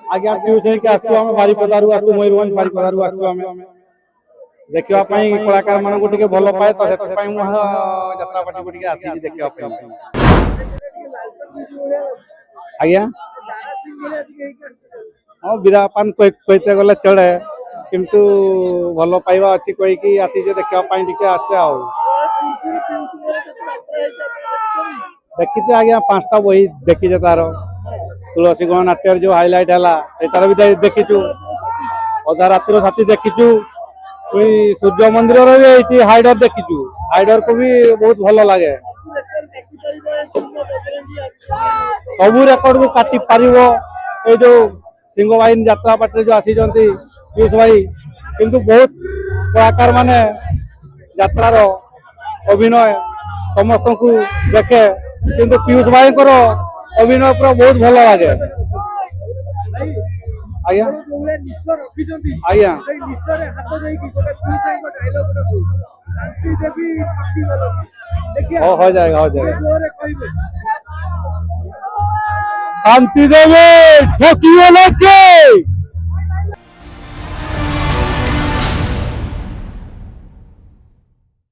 आज्ञा पीयूष के आसु आम बारिपदारू आसु मयूरभंज बारिपदारू आसु आम देखा कलाकार मान को भल पाए तो यात्रा पार्टी को आसी देखा आज्ञा हाँ बीरापान कहते गले चढ़े किंतु भल पाइबा अच्छी कहीकि आसी देखापी आसे देखी आज्ञा 5टा बही देखीचे तार तुलसी गण नाट्य जो हाइलाइट है भी देखीचु अधा रातिर साथी देखीचु पुणी सूर्य मंदिर भी हाइडर देखीचु हाइडर को भी बहुत भल लगे सबू रेकर्ड को काटी पार ये जो सिंह बाहिनी यात्रा पार्टी जो आसी पीयूष भाई किंतु बहुत कलाकार माने यात्रार अभिनय समस्त को देखे किंतु पीयूष भाई अभिनय पूरा बहुत भल लगे आज्ञा आज्ञा हो जाएगा शांति देवी ठकियो लगे